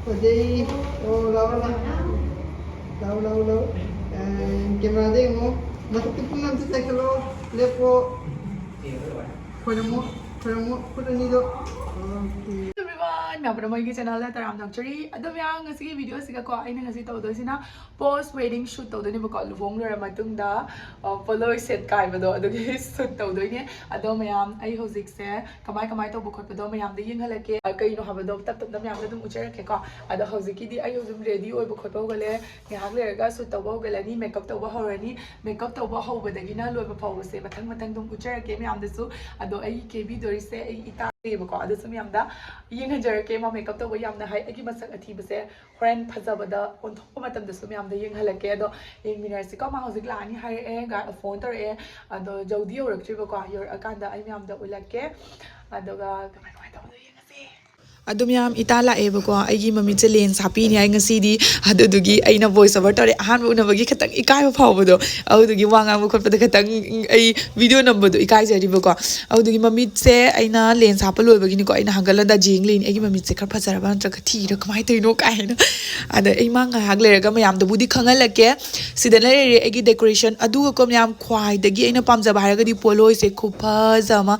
Jadi, oh lawan lah, lawan. Kamera dia mo, masuk tu pun nanti saya kalau lepo, pada ni do. Everyone, मैं अपना मई के channel है तराम नक्चरी अदम yang ngasi video siga ko aina ngasi tawdosina post wedding shoot tawdoni ba ko luvong lora matungda Potloi set kai bado adugi shoot tawdoine ado mayam ai hojik se kamai tawbu khot bado mayam de yeng halake kai no habado tap mayam dum ucher ke ko ado hojiki di ai hojum ready oi ba khot ba gale ni hak le ga shoot tawba gale ni makeup tawba horani makeup tawba hobadagi na loi ba phaw se mathang dum ucher ke mayam desu ado ai ke video se ai ita ko ado sum yam da yeng hajar ke ma makeup tawba yam na hai agi masak athi base horan phajabada on thok matam desu yam da yeng halake ado yeng minar se ko ma hojik lani hai e ga phone tor e ado jodi orakri ba ko yor akanda ai yam da ulake ado ga kamai tawda yeng ase adum yam itala e ba ko aigi mami che lens happy ni ai ngasi di adu dugi aina voice over tore han bu na bagi khatang ikai ba phaw do adu dugi wanga bu khot pa khatang ai video number do ikai jari ba ko adu dugi mami se aina lens hapa loi bagi ni ko aina hangala da jing lein aigi mami se khar phajara ba tra thi ra kamai tai no kai na ada ai mang hak le ga mayam da budi khangal lake sida le re aigi decoration adu ko mayam khwai dagi aina pamja ba ga di Potloi se khupha jama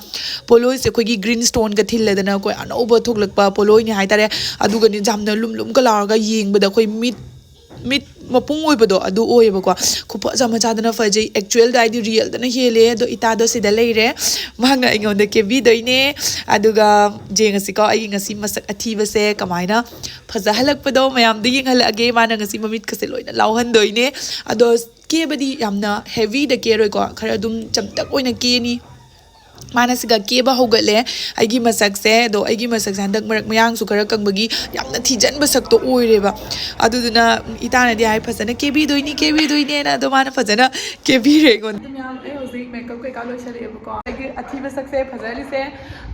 Potloi se khoi gi green stone ga thil le da na ko ano ba thok lak pa Potloi ni hai tare aduga ni jamna lum ka larga yingbada khoi mit mapung oi bado adu oi ba ko khupa jama chadana fajai actual da di real da na hele do ita do sida leire manga ingon de ke video ne aduga jeng asiko ai ngasi masak athiba se kamaina phaja halak pado mayam de ying halage mana ngasi mamit ka se loina lauhan doine ado ke badi yamna heavy da ke roi ko khara dum chamtak oina ke ni mana siga keba hogale aigi masak se do aigi masak sandak marak mayang su kara kangbagi yamna thijan basak to oireba aduduna itana di hai phasana kebi doini na do mana phasana kebi re gon yam ai hojik makeup kai ka loi sare ko aigi athi basak se phajali se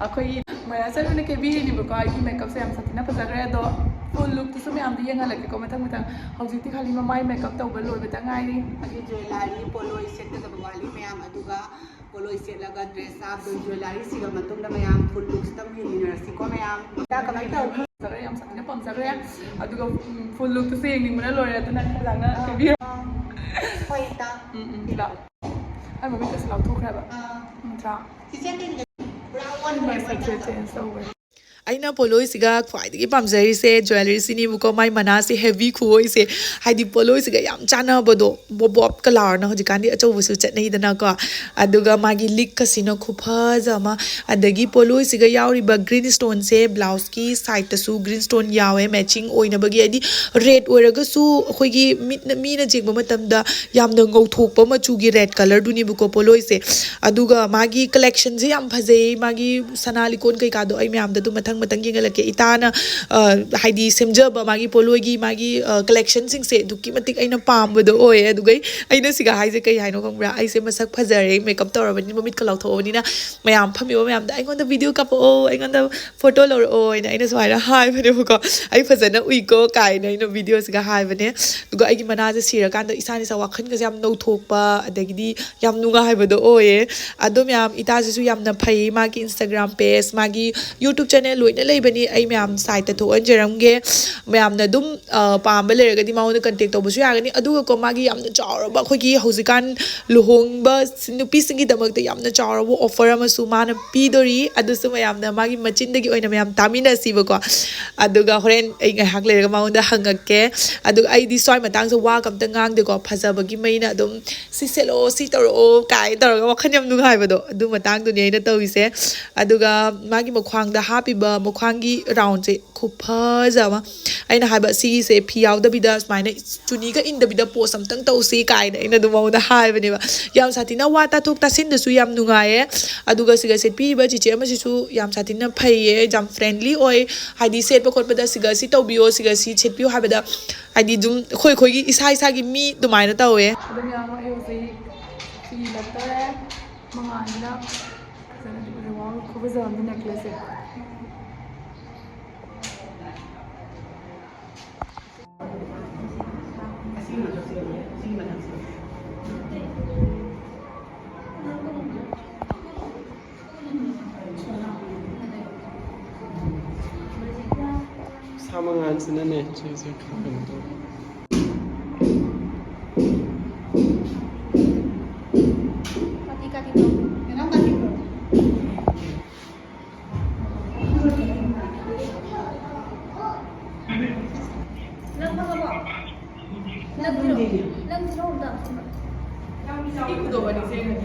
akhoi maya saruna kebi ni ko aigi makeup se yam satina phajare do full look to sum yam di yang halake ko mathang hojik ti khali mai makeup tawba loi beta ngai ni agi jewelry Potloi set da bawali mayam aduga Potloi set laga dress up do jewelry siga matung da mayam full looks tam hiliner si ko mayam ta kamai ta sare yam satina pam sare aduga full look to se ning mana loi atuna khajanga kebi hoi ta la ai mami ka salau thok khaba tra si chen din brown my secret and so aina Potloi siga khwai digi pamjari se jewelry sini buko mai mana se heavy khoi se haidi Potloi siga yam chana bodo bob color na hojikan di achow su chat nei dana ko aduga magi lik kasino khupha jama adagi Potloi siga yauri ba green stone se blouse ki side ta su green stone yawe matching oina bagi adi red oiraga su khoi gi mi na jingba matam da yam na ngau thok pa machu gi red color duni buko Potloi se aduga magi collection je yam phajei magi sanali kon kai ka do ai myam da du matang yengalake itana haidi semjaba magi Potloi gi magi collection sing se duki matik aina pambodo oye adugai aina siga haise kai haino kangbra aise masak phajare makeup tawrabani mamit ka lauthobani na mayam phamiwa mayam da aingon da video kap o aingon da photo lor o aina swaira hai bane ko ai phajana ui ko kai na ino video siga hai bane duga ai gi mana je sira kan da isani sa wakhan ga yam no thokpa adagidi yam nunga hai bodo oye adom yam ita su yam na phai magi Instagram page magi YouTube channel loina leibani ai myam site ta thoan jeramge myam na dum pamba lerga di mauna contact to busu yagani aduga ko magi yam na chawra khoi gi hojikan luhong ba nupi singi damak ta yam na chawra wo offer ama su mana pidori adu su myam na magi machin dagi oina myam tamina siba ko aduga horen ai ngai hak lerga mauna hangake aduga ai di soi matang so wa kam ta ngang de ko phajabagi maina dum si selo si toro kai toro wakhan yam nungai bado adu matang du nei na tawise aduga magi mokhwang da happy ba mokhangi round se khupha jama aina haiba si se phiaw da bida smaina chuni ga in da bida po samtang to si kai na ina du mau da hai bane ba yam satina wata thok ta sin da su yam nungaye aduga siga set pi ba chiche ma si su yam satina phaiye jam friendly oi haidi set pa khot ba da siga si to bio siga si chet pi ha ba da haidi jum khoi gi isa gi mi du mai na tawe adum yam ai se fi latta mangana sana di wa ko ba jam ni necklace 사망한 스네네 제일 큰도 Kenapa sih bro? 이거 너 많이 생각해.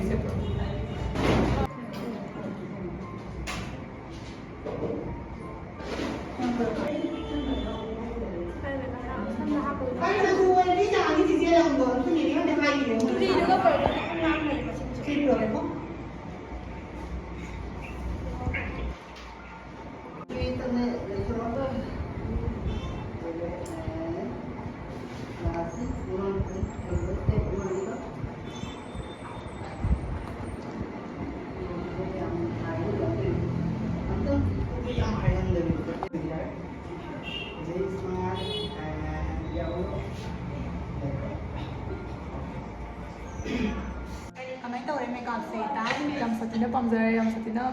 Ay, nagkuhan din sa akin si Sierra ang doon. Hindi yun, nakain yun. Hindi, nagkapalit. Sino mo? Kamay tawag may kapsaytan. Yang satu na pamzara, yang satu na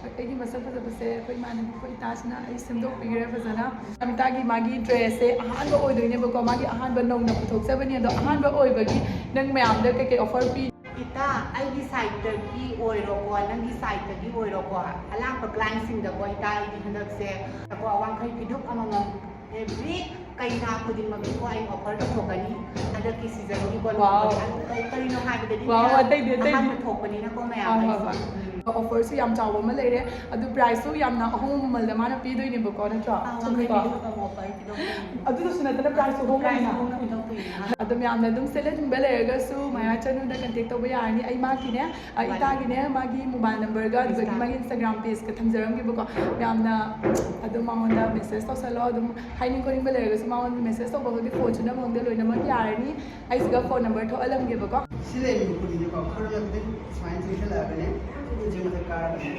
ꯑꯩꯒꯤ ꯃꯁꯛ ꯐꯖꯕꯁꯦ ꯑꯩꯈꯣꯏ ꯏꯃꯥꯟꯅꯕꯤ ꯑꯩꯈꯣꯏ ꯏꯇꯥꯁꯤꯅ ꯑꯩ ꯁꯦꯝꯗꯣꯛꯄꯤꯈ꯭ꯔꯦ ꯐꯖꯅ ꯑꯃꯤꯇꯥꯒꯤ ꯃꯥꯒꯤ ꯗ꯭ꯔꯦꯁꯁꯦ ꯑꯍꯥꯟꯕ ꯑꯣꯏꯗꯣꯏꯅꯦꯕꯀꯣ ꯃꯥꯒꯤ ꯑꯍꯥꯟꯕ ꯅꯧꯅ ꯄꯨꯊꯣꯛꯆꯕꯅꯤ ꯑꯗꯣ ꯑꯍꯥꯟꯕ ꯑꯣꯏꯕꯒꯤ ꯅꯪ ꯃꯌꯥꯝꯗ ꯀꯩꯀꯩ ꯑꯣꯐꯔ ꯄꯤ Ita, ꯑꯩꯒꯤ ꯁꯥꯏꯠꯇꯒꯤ ꯑꯣꯏꯔꯣꯀꯣ ꯅꯪꯒꯤ ꯁꯥꯏꯠꯇꯒꯤ ꯑꯣꯏꯔꯣꯀꯣ ꯑꯂꯥꯛꯄ ꯀ꯭ꯂꯥꯏꯟꯁꯤꯡꯗꯀꯣ ꯏꯇꯥ ꯑꯩꯗꯤ ꯍꯟꯗꯛꯁꯦ ꯋꯥꯡꯈꯩ ꯐꯤꯗꯨꯛ ꯑꯃꯃꯝ ꯑꯦꯕ꯭ꯔꯤ ꯀꯩꯅꯥ ꯈꯨꯗꯤꯡꯃꯛꯀꯤꯀꯣ ꯑꯩ ꯑꯣꯐꯔ ꯇꯧꯊꯣꯛꯀꯅꯤ ꯍꯟꯗꯛꯀꯤ ꯁꯤꯖꯟꯒꯤꯀꯣ ꯀꯔꯤꯅꯣ ꯍꯥꯏꯕꯗꯗꯤ ꯑꯍꯥꯟꯕ ꯊꯣꯛꯄꯅꯤꯅꯀꯣ ꯃꯌꯥꯝ ꯑꯣꯐꯔꯁꯨ ꯌꯥꯝ ꯆꯥꯎꯕ ꯑꯃ ꯂꯩꯔꯦ ꯑꯗꯨ ꯄ꯭ꯔꯥꯏꯁꯁꯨ ꯌꯥꯝꯅ ꯑꯍꯣꯡꯕ ꯃꯃꯜꯗ ꯃꯥꯅ ꯄꯤꯗꯣꯏꯅꯦꯕꯀꯣ ꯅꯠꯇ꯭ꯔꯣ ꯑꯗꯨꯗꯁꯨ ꯅꯠꯇꯅ ꯄ꯭ꯔꯥꯏꯁꯁꯨ ꯍꯣꯡꯉꯤꯅ ꯑꯗꯨ ꯃꯌꯥꯝꯅ ꯑꯗꯨꯝ ꯁꯦꯠꯍꯟꯅꯤꯡꯕ ꯂꯩꯔꯒꯁꯨ ꯃꯌꯥ ꯆꯅꯨꯗ ꯀꯟꯇꯦꯛ ꯇꯧꯕ ꯌꯥꯔꯅꯤ ꯑꯩ ꯃꯥꯒꯤꯅꯦ ꯏꯇꯥꯒꯤꯅꯦ ꯃꯥꯒꯤ ꯃꯣꯕꯥꯏꯜ ꯅꯝꯕꯔꯒ ꯑꯗꯨꯗꯒꯤ ꯃꯥꯒꯤ ꯏꯟꯁꯇꯥꯒ꯭ꯔꯥꯝ ꯄꯦꯖꯀ ꯊꯝꯖꯔꯝꯒꯦꯕꯀꯣ ꯃꯌꯥꯝꯅ ꯑꯗꯨꯝ ꯃꯉꯣꯟꯗ ꯃꯦꯁꯦꯖ ꯇꯧꯁꯜꯂꯣ ꯑꯗꯨꯝ ꯍꯥꯏꯅꯤꯡ ꯈꯣꯠꯅꯤꯡꯕ ꯂꯩꯔꯒꯁꯨ ꯃꯉꯣꯟꯗ ꯃꯦꯁꯦꯖ ꯇꯧꯕ ꯈꯪꯗꯦ ꯐꯣꯟꯁꯨ ꯅꯝꯕ ꯂꯣꯏꯅꯃꯛ ꯌꯥꯔꯅꯤ ꯑꯩꯁꯤꯒ ꯐꯣꯟ ꯅꯝꯕꯔ ꯊꯣꯛꯍꯜꯂꯝꯒꯦꯕꯀꯣ ꯁꯤ ꯂꯩꯔꯤꯕ ꯈꯨꯗꯤꯡꯁꯦꯀꯣ ꯈꯔ ꯈꯛꯇꯪ ꯁꯨꯃꯥꯏꯅ ꯆꯦꯟꯁꯤꯜꯂꯛꯑꯒꯅꯦ ꯎꯆꯦꯛ ꯃꯊꯛ ꯀꯥꯔꯒꯅꯦ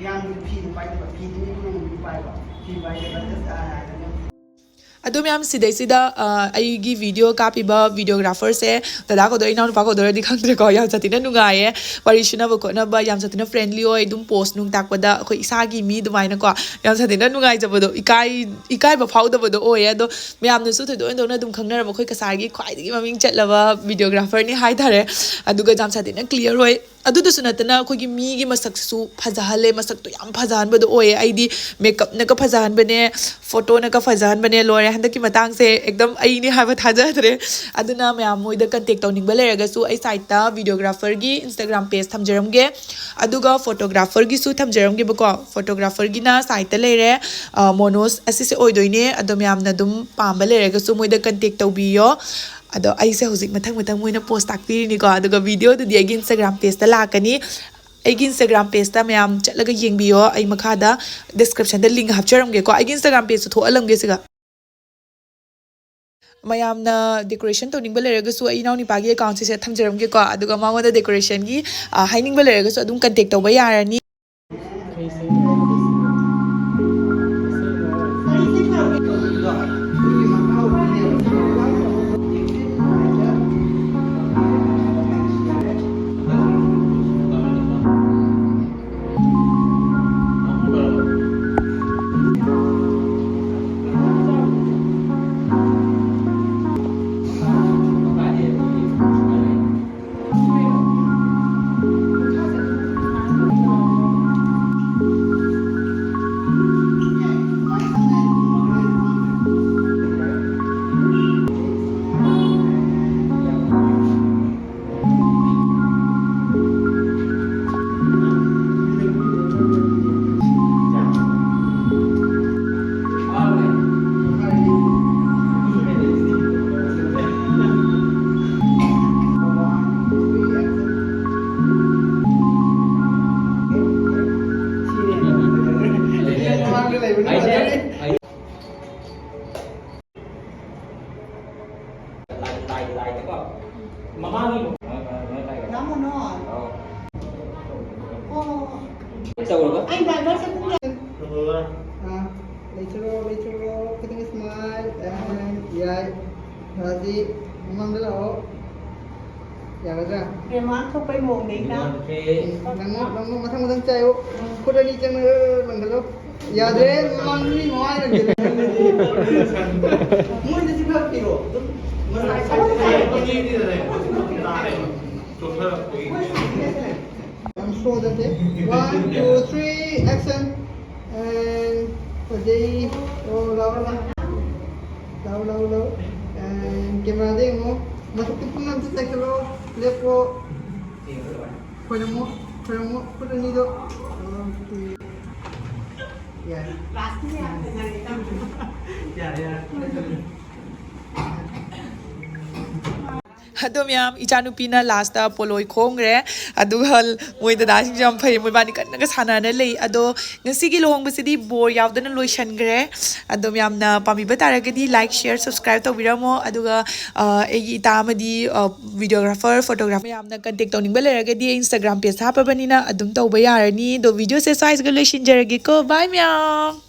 ꯌꯥꯝꯅ ꯐꯤꯗꯨ ꯄꯥꯏꯗꯕ ꯐꯤꯗꯨꯅꯤ ꯅꯣꯡꯃꯗꯤ ꯄꯥꯏꯕ ꯐꯤ ꯄꯥꯏꯗꯕ ꯑꯗꯣ ꯃꯌꯥꯝ ꯁꯤꯗꯩꯁꯤꯗ ꯑꯩꯒꯤ ꯚꯤꯗꯤꯑꯣ ꯀꯥꯞꯄꯤꯕ ꯚꯤꯗꯤꯑꯣꯒ꯭ꯔꯥꯐꯔꯁꯦ ꯗꯗꯥ ꯀꯧꯗꯣꯏ ꯏꯅꯥꯎꯅꯨꯄꯥ ꯀꯧꯗꯣꯏꯔꯗꯤ ꯈꯪꯗ꯭ꯔꯦꯀꯣ ꯌꯥꯝ ꯁꯥꯊꯤꯅ ꯅꯨꯡꯉꯥꯏꯌꯦ ꯋꯥꯔꯤ ꯁꯨꯅꯕ ꯈꯣꯠꯅꯕ ꯌꯥꯝ ꯁꯥꯊꯤꯅ ꯐ꯭ꯔꯦꯟꯂꯤ ꯑꯣꯏ ꯑꯗꯨꯝ ꯄꯣꯁ ꯅꯨꯡ ꯇꯥꯛꯄꯗ ꯑꯩꯈꯣꯏ ꯏꯁꯥꯒꯤ ꯃꯤ ꯑꯗꯨꯃꯥꯏꯅꯀꯣ ꯌꯥꯝ ꯁꯥꯊꯤꯅ ꯅꯨꯡꯉꯥꯏꯖꯕꯗꯣ ꯏꯀꯥꯏꯕ ꯐꯥꯎꯗꯕꯗꯣ ꯑꯣꯏꯌꯦ ꯑꯗꯣ ꯃꯌꯥꯝꯅꯁꯨ ꯊꯣꯏꯗꯣꯛ ꯍꯦꯟꯗꯣꯛꯅ ꯑꯗꯨꯝ ꯈꯪꯅꯔꯕ ꯑꯩꯈꯣꯏ ꯀꯁꯥꯔꯒꯤ ꯈ꯭ꯋꯥꯏꯗꯒꯤ ꯃꯃꯤꯡ ꯆꯠꯂꯕ ꯚꯤꯗꯤꯑꯣꯒ꯭ꯔꯥꯐꯔꯅꯤ ꯍꯥꯏꯇꯥꯔꯦ ꯑꯗꯨꯒ ꯌꯥꯝ ꯁꯥꯊꯤꯅ ꯀ꯭ꯂꯤꯌꯔ ꯑꯣꯏ ꯑꯗꯨꯗꯁꯨ ꯅꯠꯇꯅ ꯑꯩꯈꯣꯏꯒꯤ ꯃꯤꯒꯤ ꯃꯁꯛꯁꯨ ꯐꯖꯍꯜꯂꯦ ꯃꯁꯛꯇꯣ ꯌꯥꯝ ꯐꯖꯍꯟꯕꯗꯣ ꯑꯣꯏꯌꯦ ꯑꯩꯗꯤ ꯃꯦꯀꯞꯅꯒ ꯐꯖꯍꯟꯕꯅꯦ ꯐꯣꯇꯣꯅꯒ ꯐꯖꯍꯟꯕꯅꯦ ꯂꯣꯏꯔꯦ ꯍꯟꯗꯛꯀꯤ ꯃꯇꯥꯡꯁꯦ एकदम ꯑꯩꯅꯦ ꯍꯥꯏꯕ ꯊꯥꯖꯗ꯭रे ꯑꯗꯨꯅ ꯃꯌꯥꯝ ꯃꯣꯏꯗ ꯀꯟꯇꯦꯛ ꯇꯧꯅꯤꯡꯕ ꯂꯩꯔꯒꯁꯨ ꯑꯩ ꯁꯥꯏꯠꯇ ꯚꯤꯗꯤꯑꯣꯒ꯭ꯔꯥꯐꯔꯒꯤ ꯏꯟꯁꯇꯥꯒ꯭ꯔꯥꯝ ꯄꯦꯖ ꯊꯝꯖꯔꯝꯒꯦ ꯑꯗꯨꯒ ꯐꯣꯇꯣꯒ꯭ꯔꯥꯐꯔꯒꯤꯁꯨ ꯊꯝꯖꯔꯝꯒꯦꯕꯀꯣ ꯐꯣꯇꯣꯒ꯭ꯔꯥꯐꯔꯒꯤꯅ ꯁꯥꯏꯠꯇ ꯂꯩꯔꯦ ꯃꯣꯅꯣꯁ ꯑꯁꯤꯁꯦ ꯑꯣꯏꯗꯣꯏꯅꯦ ꯑꯗꯣ ꯃꯌꯥꯝꯅ ꯑꯗꯨꯝ ꯄꯥꯝꯕ ꯂꯩꯔꯒꯁꯨ ꯃꯣꯏꯗ ꯀꯟꯇꯦꯛ ꯇꯧꯕꯤꯌꯣ ꯑꯗꯣ ꯑꯩꯁꯦ ꯍꯧꯖꯤꯛ ꯃꯊꯪ ꯃꯣꯏꯅ ꯄꯣꯁ ꯇꯥꯛꯄꯤꯔꯤꯅꯤꯀꯣ ꯑꯗꯨꯒ ꯚꯤꯗꯤꯑꯣꯗꯨꯗꯤ ꯑꯩꯒꯤ ꯏꯟꯁꯇꯥꯒ꯭ꯔꯥꯝ ꯄꯦꯖꯇ ꯂꯥꯛꯀꯅꯤ ꯑꯩꯒꯤ ꯏꯟꯁꯇꯥꯒ꯭ꯔꯥꯝ ꯄꯦꯖꯇ ꯃꯌꯥꯝ ꯆꯠꯂꯒ ꯌꯦꯡꯕꯤꯌꯣ ꯑꯩ ꯃꯈꯥꯗ ꯗꯤꯁꯀ꯭ꯔꯤꯞꯁꯟꯗ ꯂꯤꯡꯛ ꯍꯥꯞꯆꯔꯝꯒꯦꯀꯣ ꯑꯩꯒꯤ ꯏꯟꯁꯇꯥꯒ꯭ꯔꯥꯝ ꯄꯦꯖꯁꯨ ꯊꯣꯛꯍꯜꯂꯝꯒꯦ ꯁꯤꯒ ꯃꯌꯥꯝꯅ ꯗꯦꯀꯣꯔꯦꯁꯟ ꯇꯧꯅꯤꯡꯕ ꯂꯩꯔꯒꯁꯨ ꯑꯩ ꯏꯅꯥꯎꯅꯨꯄꯥꯒꯤ ꯑꯦꯀꯥꯎꯟꯁꯦ ꯊꯝꯖꯔꯝꯒꯦꯀꯣ ꯑꯗꯨꯒ ꯃꯉꯣꯟꯗ ꯗꯦꯀꯣꯔꯦꯁꯟꯒꯤ ꯍꯥꯏꯅꯤꯡꯕ ꯂꯩꯔꯒꯁꯨ ꯑꯗꯨꯝ ꯀꯟꯇꯦꯛ ꯇꯧꯕ ꯌꯥꯔꯅꯤ Kita smile and ya, nanti memang dulu. Ya betul. Memang kau pergi mau ni kan? Nang matang cai, kuda ni jangan manggalu. Ya deh, memang ni mau aja. Muy de simple pero. I'm sure that it. 1, 2, 3, action. And today, low. And camera din mo. Nakatipon lang sa teklo. Lepo. Pwede mo. Pwede nito. Okay. Yeah. Adom yam ichanupina lasta poloi khongre adugal moi da dasing jam phai moi bani kan nga sana na lei ado ngasi gi lohong basidi bor yawdana loishan gre adom yam na pami batara gadi like share subscribe to biramo aduga egi tamadi videographer photographer yam na contact to ningba lera gadi Instagram page ha pa bani na adum to ba yarani do video se size ga loishin jaragi ko bye myam